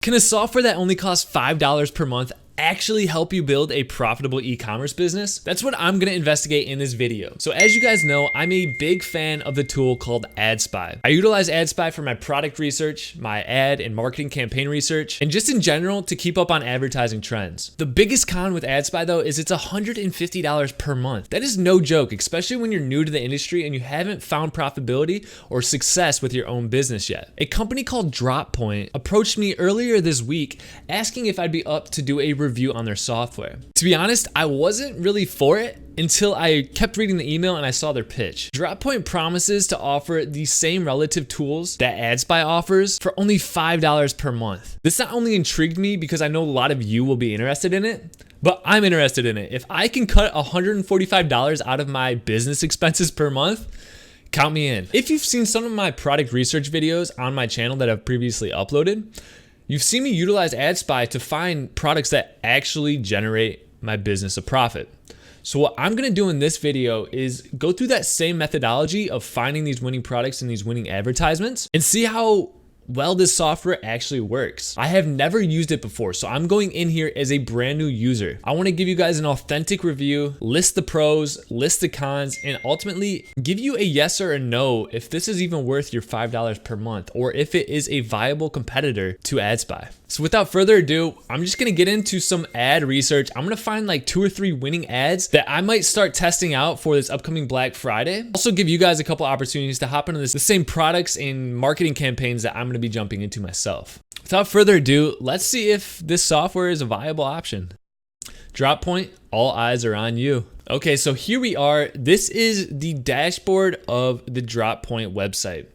Can a software that only costs $5 per month actually help you build a profitable e-commerce business? That's what I'm gonna investigate in this video. So as you guys know, I'm a big fan of the tool called AdSpy. I utilize AdSpy for my product research, my ad and marketing campaign research, and just in general to keep up on advertising trends. The biggest con with AdSpy though is it's $150 per month. That is no joke, especially when you're new to the industry and you haven't found profitability or success with your own business yet. A company called DropPoint approached me earlier this week asking if I'd be up to do a review on their software. To be honest, I wasn't really for it until I kept reading the email and I saw their pitch. DropPoint promises to offer the same relative tools that AdSpy offers for only $5 per month. This not only intrigued me because I know a lot of you will be interested in it, but I'm interested in it. If I can cut $145 out of my business expenses per month, count me in. If you've seen some of my product research videos on my channel that I've previously uploaded, you've seen me utilize AdSpy to find products that actually generate my business a profit. So what I'm gonna do in this video is go through that same methodology of finding these winning products and these winning advertisements and see how well this software actually works. I have never used it before, so I'm going in here as a brand new user. I wanna give you guys an authentic review, list the pros, list the cons, and ultimately give you a yes or a no if this is even worth your $5 per month or if it is a viable competitor to AdSpy. So without further ado, I'm just gonna get into some ad research. I'm gonna find like 2 or 3 winning ads that I might start testing out for this upcoming Black Friday. Also give you guys a couple opportunities to hop into the same products and marketing campaigns that I'm gonna be jumping into myself. Without further ado, let's see if this software is a viable option. DropPoint, all eyes are on you. Okay, so here we are. This is the dashboard of the DropPoint website.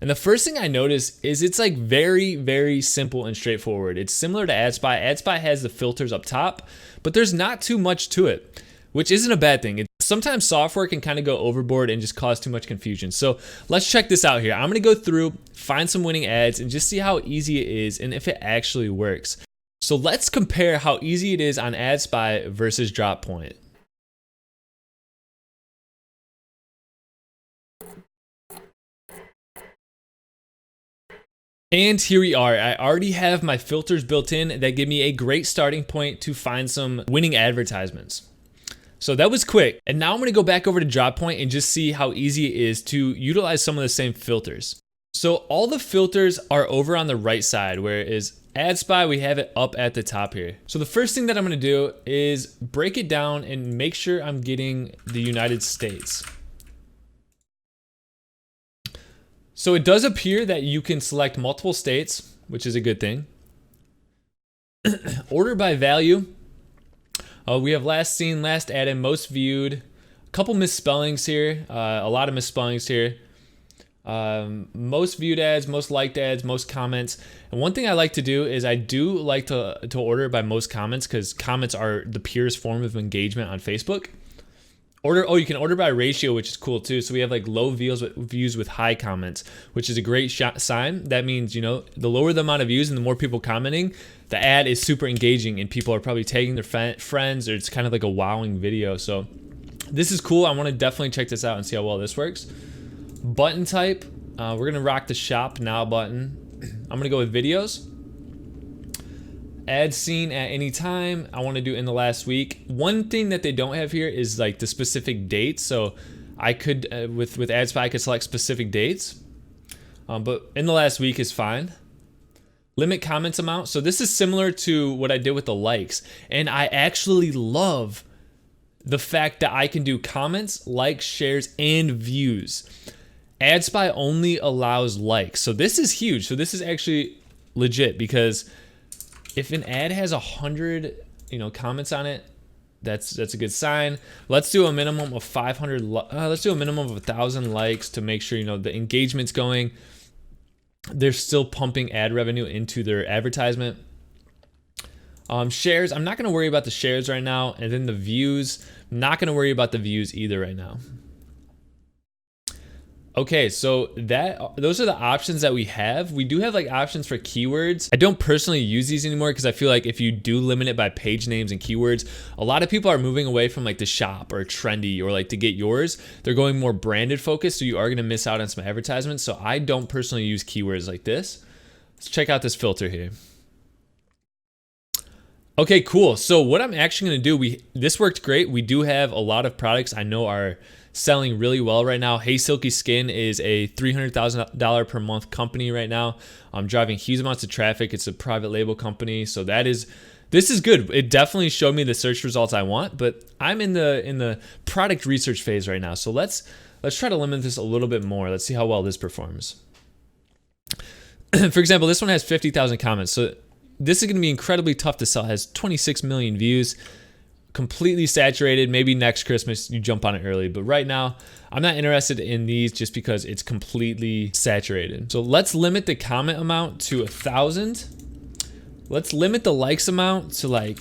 And the first thing I notice is it's like very, very simple and straightforward. It's similar to AdSpy. AdSpy has the filters up top, but there's not too much to it, which isn't a bad thing. Sometimes software can kind of go overboard and just cause too much confusion. So let's check this out here. I'm gonna go through, find some winning ads and just see how easy it is and if it actually works. So let's compare how easy it is on AdSpy versus DropPoint. And here we are. I already have my filters built in that give me a great starting point to find some winning advertisements. So that was quick. And now I'm gonna go back over to DropPoint and just see how easy it is to utilize some of the same filters. So all the filters are over on the right side, whereas AdSpy, we have it up at the top here. So the first thing that I'm gonna do is break it down and make sure I'm getting the United States. So it does appear that you can select multiple states, which is a good thing. Order by value. We have last seen, last added, most viewed. A couple misspellings here, a lot of misspellings here. Most viewed ads, most liked ads, most comments. And one thing I like to do is I do like to order by most comments because comments are the purest form of engagement on Facebook. You can order by ratio, which is cool too. So we have like low views with high comments, which is a great sign. That means, you know, the lower the amount of views and the more people commenting, the ad is super engaging and people are probably tagging their friends, or it's kind of like a wowing video. So this is cool. I want to definitely check this out and see how well this works. Button type, we're gonna rock the shop now button. I'm gonna go with videos. Ad seen at any time. I want to do in the last week. One thing that they don't have here is like the specific dates. So I could, with AdSpy, I could select specific dates, but in the last week is fine. Limit comments amount. So this is similar to what I did with the likes. And I actually love the fact that I can do comments, likes, shares, and views. AdSpy only allows likes. So this is huge. So this is actually legit because if an ad has 100, comments on it, that's a good sign. Let's do a minimum of 500. Let's do a minimum of 1,000 likes to make sure the engagement's going. They're still pumping ad revenue into their advertisement. Shares, I'm not going to worry about the shares right now, and then the views, not going to worry about the views either right now. Okay, so those are the options that we have. We do have like options for keywords. I don't personally use these anymore because I feel like if you do limit it by page names and keywords, a lot of people are moving away from like the shop or trendy or like to get yours. They're going more branded focused, so you are gonna miss out on some advertisements. So I don't personally use keywords like this. Let's check out this filter here. Okay, cool. So what I'm actually going to do, this worked great. We do have a lot of products I know are selling really well right now. Hey Silky Skin is a $300,000 per month company right now. I'm driving huge amounts of traffic. It's a private label company. So this is good. It definitely showed me the search results I want, but I'm in the product research phase right now. So let's try to limit this a little bit more. Let's see how well this performs. For example, this one has 50,000 comments. So this is going to be incredibly tough to sell. It has 26 million views, completely saturated. Maybe next Christmas you jump on it early, but right now I'm not interested in these just because it's completely saturated. So let's limit the comment amount to 1,000. Let's limit the likes amount to like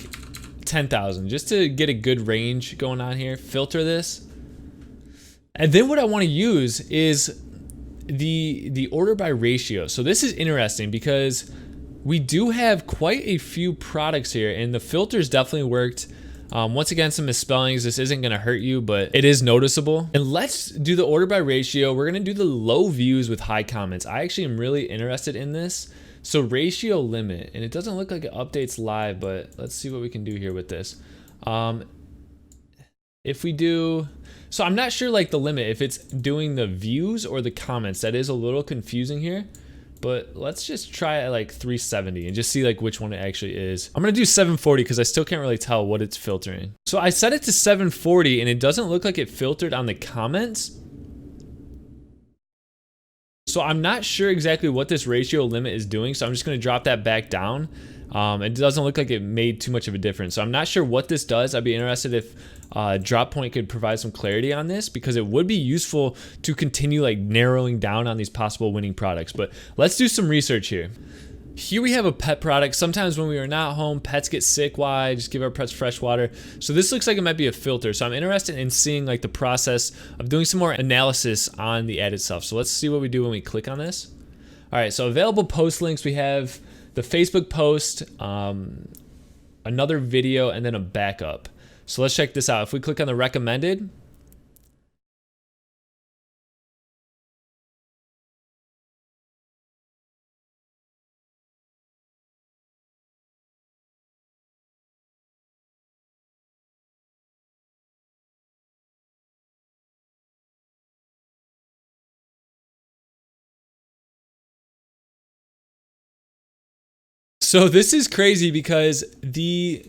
10,000 just to get a good range going on here. Filter this. And then what I want to use is the order by ratio. So this is interesting because we do have quite a few products here and the filters definitely worked. Once again, some misspellings. This isn't going to hurt you, but it is noticeable. And let's do the order by ratio. We're going to do the low views with high comments. I actually am really interested in this. So ratio limit, and it doesn't look like it updates live, but let's see what we can do here with this. If we do, so I'm not sure like the limit, if it's doing the views or the comments. That is a little confusing here. But let's just try it at like 370 and just see like which one it actually is. I'm gonna do 740 because I still can't really tell what it's filtering. So I set it to 740 and it doesn't look like it filtered on the comments. So I'm not sure exactly what this ratio limit is doing. So I'm just gonna drop that back down. It doesn't look like it made too much of a difference. So I'm not sure what this does. I'd be interested if Drop Point could provide some clarity on this because it would be useful to continue like narrowing down on these possible winning products. But let's do some research here. Here we have a pet product. Sometimes when we are not home, pets get sick. Why? Just give our pets fresh water. So this looks like it might be a filter. So I'm interested in seeing like the process of doing some more analysis on the ad itself. So let's see what we do when we click on this. All right, so available post links, we have the Facebook post, another video, and then a backup. So let's check this out. If we click on the recommended, so this is crazy because the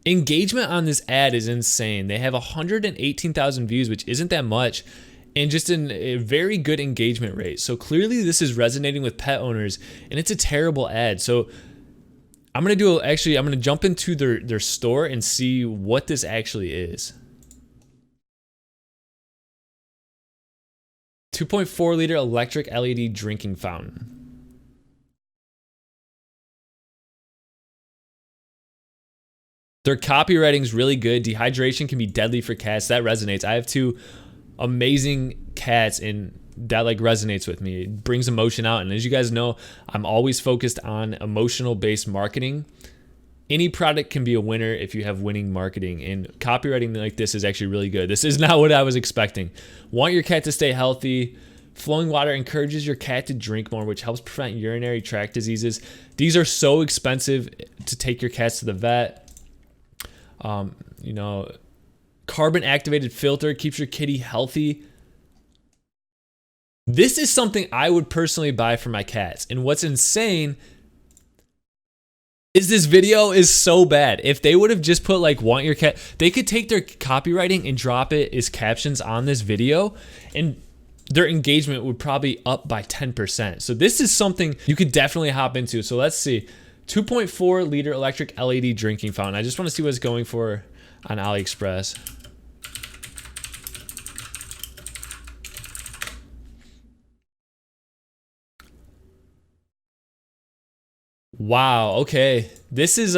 engagement on this ad is insane. They have 118,000 views, which isn't that much, and just a very good engagement rate. So clearly this is resonating with pet owners, and it's a terrible ad. So I'm gonna jump into their store and see what this actually is. 2.4 liter electric LED drinking fountain. Their copywriting is really good. Dehydration can be deadly for cats. That resonates. I have two amazing cats and that like resonates with me. It brings emotion out. And as you guys know, I'm always focused on emotional based marketing. Any product can be a winner if you have winning marketing, and copywriting like this is actually really good. This is not what I was expecting. Want your cat to stay healthy. Flowing water encourages your cat to drink more, which helps prevent urinary tract diseases. These are so expensive to take your cats to the vet. Carbon activated filter keeps your kitty healthy. This is something I would personally buy for my cats. And what's insane is this video is so bad. If they would have just put like want your cat, they could take their copywriting and drop it as captions on this video and their engagement would probably up by 10%. So this is something you could definitely hop into. So let's see. 2.4 liter electric LED drinking fountain. I just want to see what it's going for on AliExpress. Wow, okay. This is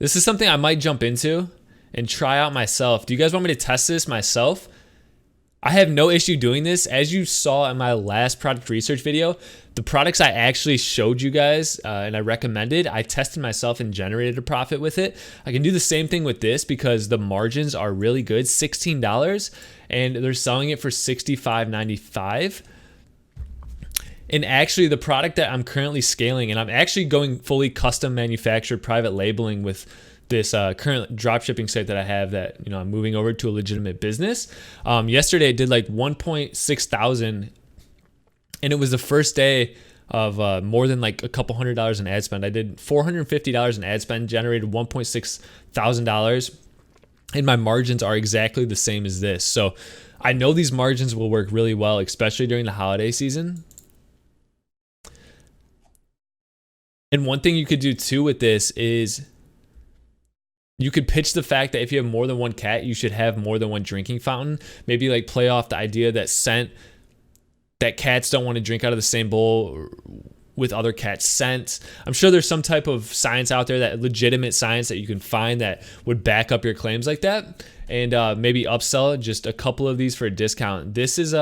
something I might jump into and try out myself. Do you guys want me to test this myself? I have no issue doing this. As you saw in my last product research video, the products I actually showed you guys and I recommended, I tested myself and generated a profit with it. I can do the same thing with this because the margins are really good, $16, and they're selling it for $65.95. And actually the product that I'm currently scaling, and I'm actually going fully custom manufactured private labeling with this current dropshipping site that I have that, I'm moving over to a legitimate business. Yesterday I did like 1.6 thousand, and it was the first day of more than like a couple $100 in ad spend. I did $450 in ad spend, generated $1.6 thousand, and my margins are exactly the same as this. So I know these margins will work really well, especially during the holiday season. And one thing you could do too with this is you could pitch the fact that if you have more than one cat, you should have more than one drinking fountain. Maybe like play off the idea that cats don't want to drink out of the same bowl with other cats' scents. I'm sure there's some type of science out there, that legitimate science that you can find that would back up your claims like that, and maybe upsell just a couple of these for a discount. This is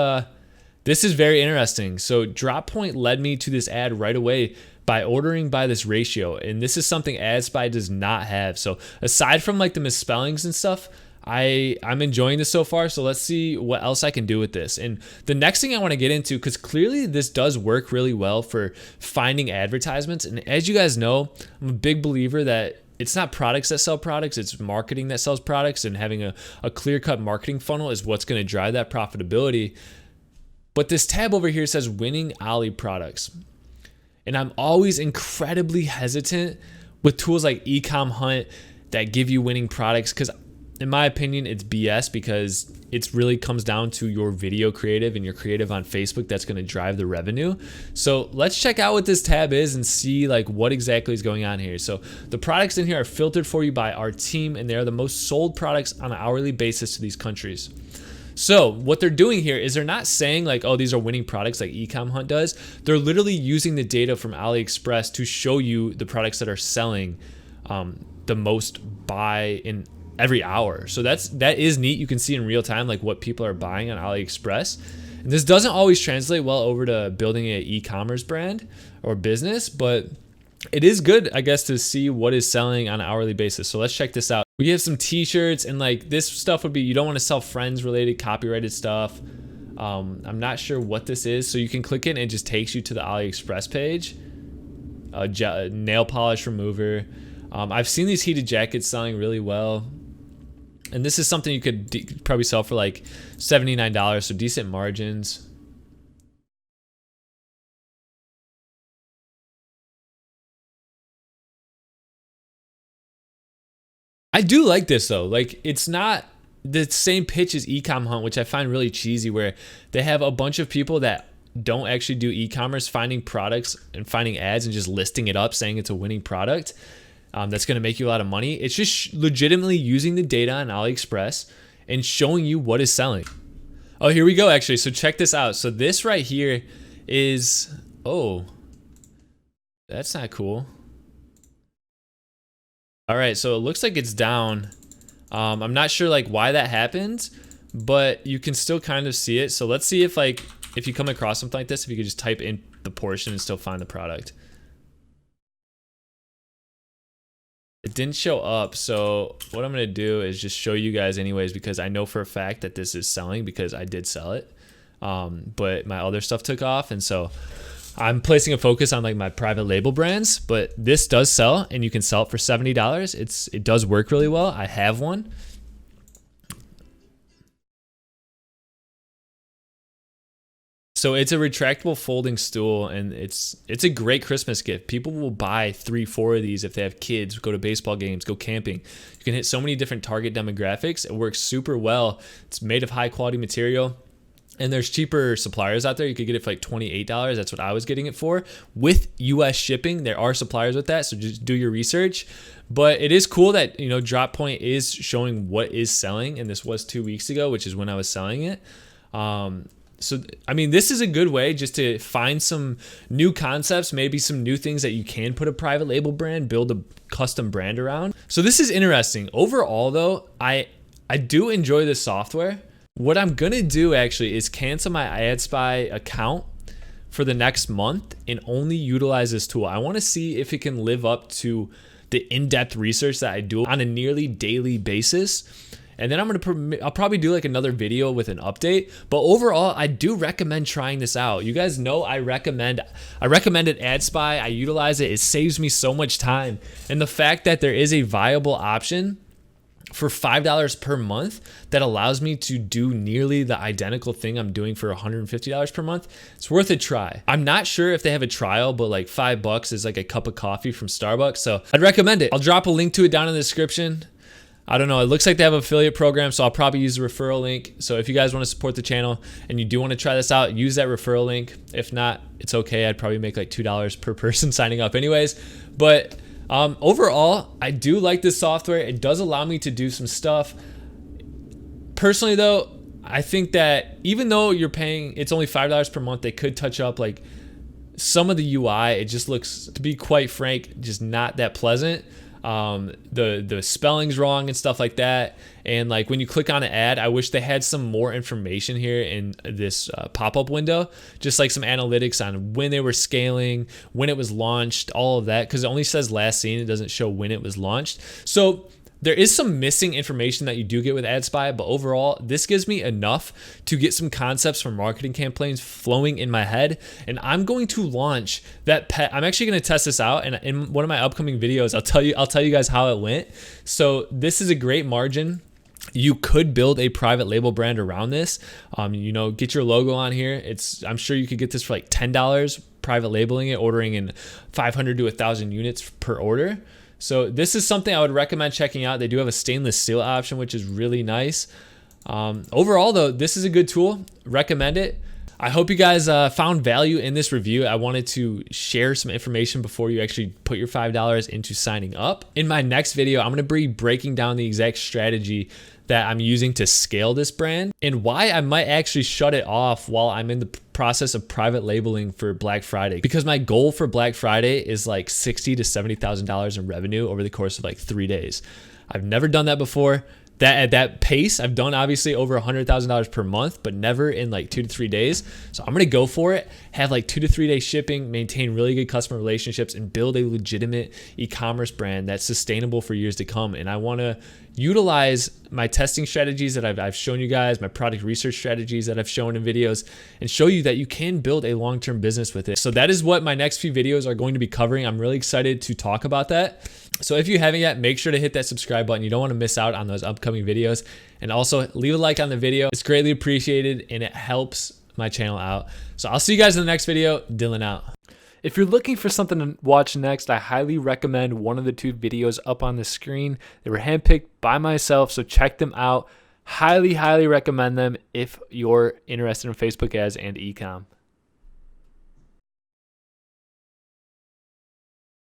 very interesting. So DropPoint led me to this ad right away by ordering by this ratio, and this is something AdSpy does not have. So aside from like the misspellings and stuff, I'm enjoying this so far. So let's see what else I can do with this. And the next thing I want to get into, because clearly this does work really well for finding advertisements. And as you guys know, I'm a big believer that it's not products that sell products, it's marketing that sells products, and having a clear-cut marketing funnel is what's going to drive that profitability. But this tab over here says winning Ali products. And I'm always incredibly hesitant with tools like Ecom Hunt that give you winning products, because in my opinion, it's BS, because it really comes down to your video creative and your creative on Facebook that's going to drive the revenue. So let's check out what this tab is and see like what exactly is going on here. So the products in here are filtered for you by our team, and they are the most sold products on an hourly basis to these countries. So what they're doing here is they're not saying like, oh, these are winning products like Ecom Hunt does. They're literally using the data from AliExpress to show you the products that are selling the most by in every hour. So that is neat. You can see in real time like what people are buying on AliExpress. And this doesn't always translate well over to building an e-commerce brand or business, but it is good, I guess, to see what is selling on an hourly basis. So let's check this out. We have some t-shirts, and like this stuff would be, you don't want to sell friends related copyrighted stuff. I'm not sure what this is. So you can click it and it just takes you to the AliExpress page. Nail polish remover. I've seen these heated jackets selling really well. And this is something you could probably sell for like $79, so decent margins. I do like this though. Like, it's not the same pitch as Ecom Hunt, which I find really cheesy, where they have a bunch of people that don't actually do e-commerce finding products and finding ads and just listing it up saying it's a winning product that's going to make you a lot of money. It's just legitimately using the data on AliExpress and showing you what is selling. Oh, here we go actually. So check this out. So this right here is, oh, that's not cool. All right, so it looks like it's down. I'm not sure like why that happened, but you can still kind of see it. So let's see if like, if you come across something like this, if you could just type in the portion and still find the product. It didn't show up, so what I'm gonna do is just show you guys anyways, because I know for a fact that this is selling because I did sell it, but my other stuff took off, and so I'm placing a focus on like my private label brands. But this does sell, and you can sell it for $70. It does work really well. I have one. So it's a retractable folding stool, and it's a great Christmas gift. People will buy 3-4 of these if they have kids, go to baseball games, go camping. You can hit so many different target demographics. It works super well. It's made of high quality material, and there's cheaper suppliers out there. You could get it for like $28. That's what I was getting it for with US shipping. There are suppliers with that, so just do your research. But it is cool that, you know, DropPoint is showing what is selling, and this was 2 weeks ago, which is when I was selling it. So, I mean, this is a good way just to find some new concepts, maybe some new things that you can put a private label brand, build a custom brand around. So this is interesting. Overall, though, I do enjoy this software. What I'm going to do actually is cancel my AdSpy account for the next month and only utilize this tool. I want to see if it can live up to the in-depth research that I do on a nearly daily basis. and then I'll probably do like another video with an update. But overall, I do recommend trying this out. You guys know I recommended AdSpy. I utilize it. It saves me so much time. And the fact that there is a viable option for $5 per month that allows me to do nearly the identical thing I'm doing for $150 per month, it's worth a try. I'm not sure if they have a trial, but like $5 is like a cup of coffee from Starbucks. So I'd recommend it. I'll drop a link to it down in the description. I don't know. It looks like they have an affiliate program, so I'll probably use the referral link. So if you guys want to support the channel and you do want to try this out, use that referral link. If not, it's okay. I'd probably make like $2 per person signing up anyways. But overall, I do like this software. It does allow me to do some stuff. Personally though, I think that even though you're paying, it's only $5 per month, they could touch up like some of the UI. It just looks, to be quite frank, just not that pleasant. The spelling's wrong and stuff like that. And like when you click on an ad, I wish they had some more information here in this pop-up window, just like some analytics on when they were scaling, when it was launched, all of that, because it only says last seen. It doesn't show when it was launched. So there is some missing information that you do get with AdSpy, but overall, this gives me enough to get some concepts for marketing campaigns flowing in my head. And I'm going to launch that pet. I'm actually going to test this out, and in one of my upcoming videos, I'll tell you guys how it went. So this is a great margin. You could build a private label brand around this. You know, get your logo on here. I'm sure you could get this for like $10, private labeling it, ordering in 500 to 1,000 units per order. So this is something I would recommend checking out. They do have a stainless steel option, which is really nice. Overall though, this is a good tool. Recommend it. I hope you guys found value in this review. I wanted to share some information before you actually put your $5 into signing up. In my next video, I'm gonna be breaking down the exact strategy that I'm using to scale this brand and why I might actually shut it off while I'm in the process of private labeling for Black Friday, because my goal for Black Friday is like $60,000 to $70,000 in revenue over the course of like 3 days. I've never done that before. That at that pace, I've done obviously over $100,000 per month, but never in like 2 to 3 days. So I'm gonna go for it, have like 2 to 3 day shipping, maintain really good customer relationships, and build a legitimate e-commerce brand that's sustainable for years to come. And I wanna utilize my testing strategies that I've shown you guys, my product research strategies that I've shown in videos, and show you that you can build a long-term business with it. So that is what my next few videos are going to be covering. I'm really excited to talk about that. So if you haven't yet, make sure to hit that subscribe button. You don't want to miss out on those upcoming videos. And also leave a like on the video. It's greatly appreciated and it helps my channel out. So I'll see you guys in the next video. Dylan out. If you're looking for something to watch next, I highly recommend one of the 2 videos up on the screen. They were handpicked by myself, so check them out. Highly, highly recommend them if you're interested in Facebook ads and e-com.